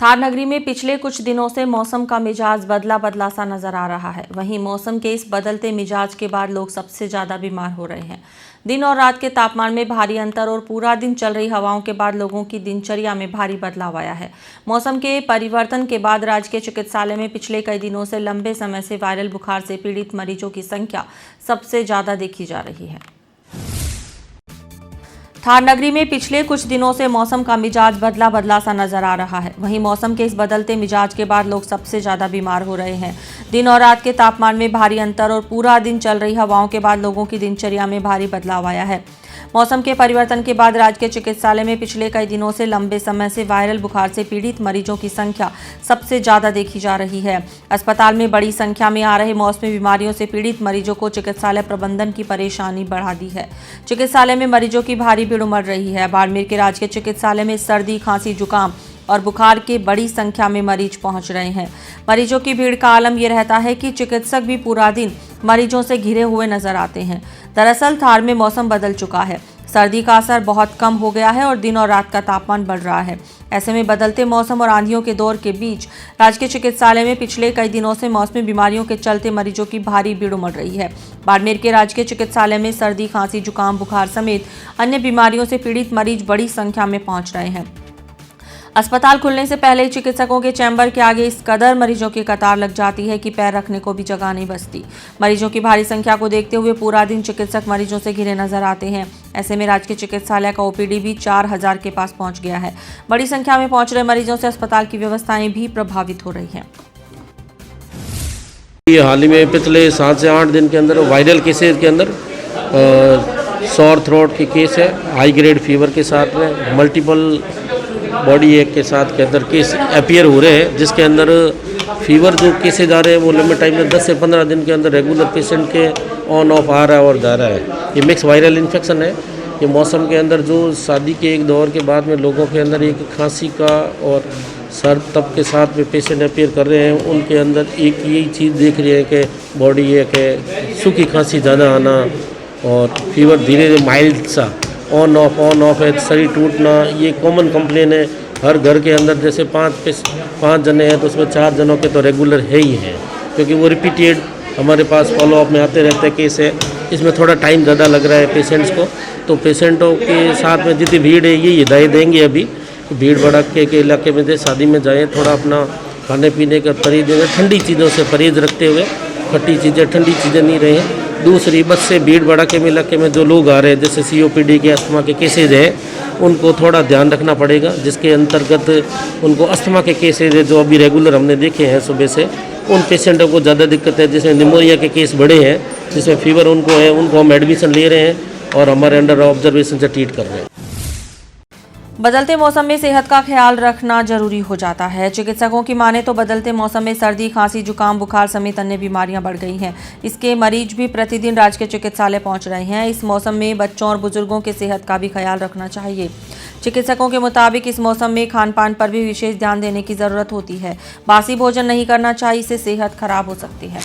थार नगरी में पिछले कुछ दिनों से मौसम का मिजाज बदला बदला सा नजर आ रहा है। वहीं मौसम के इस बदलते मिजाज के बाद लोग सबसे ज्यादा बीमार हो रहे हैं। दिन और रात के तापमान में भारी अंतर और पूरा दिन चल रही हवाओं के बाद लोगों की दिनचर्या में भारी बदलाव आया है। मौसम के परिवर्तन के बाद राजकीय चिकित्सालय में पिछले कई दिनों से लंबे समय से वायरल बुखार से पीड़ित मरीजों की संख्या सबसे ज्यादा देखी जा रही है। थार नगरी में पिछले कुछ दिनों से मौसम का मिजाज बदला बदला सा नजर आ रहा है। वहीं मौसम के इस बदलते मिजाज के बाद लोग सबसे ज्यादा बीमार हो रहे हैं। दिन और रात के तापमान में भारी अंतर और पूरा दिन चल रही हवाओं के बाद लोगों की दिनचर्या में भारी बदलाव आया है। मौसम के परिवर्तन के बाद राजकीय चिकित्सालय में पिछले कई दिनों से लंबे समय से वायरल बुखार से पीड़ित मरीजों की संख्या सबसे ज्यादा देखी जा रही है। अस्पताल में बड़ी संख्या में आ रहे मौसमी बीमारियों से पीड़ित मरीजों को चिकित्सालय प्रबंधन की परेशानी बढ़ा दी है। चिकित्सालय में मरीजों की भारी भीड़ उमड़ रही है। बाड़मेर के राजकीय चिकित्सालय में सर्दी, खांसी, जुकाम और बुखार के बड़ी संख्या में मरीज पहुंच रहे हैं। मरीजों की भीड़ का आलम यह रहता है कि चिकित्सक भी पूरा दिन मरीजों से घिरे हुए नजर आते हैं। दरअसल थार में मौसम बदल चुका है। सर्दी का असर बहुत कम हो गया है और दिन और रात का तापमान बढ़ रहा है। ऐसे में बदलते मौसम और आंधियों के दौर के बीच राजकीय चिकित्सालय में पिछले कई दिनों से मौसमी बीमारियों के चलते मरीजों की भारी भीड़ उमड़ रही है। बाड़मेर के राजकीय चिकित्सालय में सर्दी, खांसी, जुकाम, बुखार समेत अन्य बीमारियों से पीड़ित मरीज बड़ी संख्या में पहुंच रहे हैं। अस्पताल खुलने से पहले ही चिकित्सकों के चैम्बर के आगे इस कदर मरीजों की कतार लग जाती है कि पैर रखने को भी जगह नहीं बचती। मरीजों की भारी संख्या को देखते हुए पूरा दिन चिकित्सक मरीजों से घिरे नजर आते हैं। ऐसे में राजकीय चिकित्सालय का ओपीडी भी 4000 के पास पहुंच गया है। बड़ी संख्या में पहुंच रहे मरीजों से अस्पताल की व्यवस्थाएं भी प्रभावित हो रही हैं। ये हाल ही में पिछले 7 से 8 दिन के अंदर वायरल केसेस के अंदर सॉर थ्रोट के केस है, हाई ग्रेड फीवर के साथ में मल्टीपल बॉडी एक के साथ के अंदर केस अपीयर हो रहे हैं, जिसके अंदर फीवर जो केसेज आ रहे हैं वो लंबे टाइम में 10 से 15 दिन के अंदर रेगुलर पेशेंट के ऑन ऑफ आ रहा है और जा रहा है। ये मिक्स वायरल इन्फेक्शन है। ये मौसम के अंदर जो शादी के एक दौर के बाद में लोगों के अंदर एक खांसी का और सर तप के साथ में पेशेंट अपीयर कर रहे हैं, उनके अंदर एक यही चीज़ देख रही है कि बॉडी एक है, सूखी खांसी ज़्यादा आना और फीवर धीरे धीरे माइल्ड सा ऑन ऑफ है, शरीर टूटना, ये कॉमन कंप्लेन है। हर घर के अंदर जैसे 5 जने हैं तो उसमें 4 जनों के तो रेगुलर है ही हैं, क्योंकि वो रिपीटेड हमारे पास फॉलोअप में आते रहते हैं केस है। इसमें थोड़ा टाइम ज़्यादा लग रहा है पेशेंट्स को, तो पेशेंटों के साथ में जितनी भीड़ है ये हिदायत देंगे अभी भीड़ भड़के के इलाके में से शादी में जाएँ, थोड़ा अपना खाने पीने का परहेज दें, ठंडी चीज़ों से परहेज रखते हुए, खट्टी चीज़ें ठंडी चीज़ें नहीं रहें। दूसरी बस से भीड़ भड़के में इलाके में जो लोग आ रहे हैं जैसे COPD के अस्थमा के केसेज हैं उनको थोड़ा ध्यान रखना पड़ेगा, जिसके अंतर्गत उनको अस्थमा के केसेज है जो अभी रेगुलर हमने देखे हैं सुबह से, उन पेशेंटों को ज़्यादा दिक्कत है। जिसमें निमोनिया के केस बड़े हैं, जिसमें फीवर उनको है, उनको हम एडमिशन ले रहे हैं और हमारे अंडर ऑब्जर्वेशन से ट्रीट कर रहे हैं। बदलते मौसम में सेहत का ख्याल रखना जरूरी हो जाता है। चिकित्सकों की माने तो बदलते मौसम में सर्दी, खांसी, जुकाम, बुखार समेत अन्य बीमारियां बढ़ गई हैं। इसके मरीज भी प्रतिदिन राजकीय चिकित्सालय पहुंच रहे हैं। इस मौसम में बच्चों और बुजुर्गों के सेहत का भी ख्याल रखना चाहिए। चिकित्सकों के मुताबिक इस मौसम में खान पान पर भी विशेष ध्यान देने की जरूरत होती है। बासी भोजन नहीं करना चाहिए, इससे सेहत खराब हो सकती है।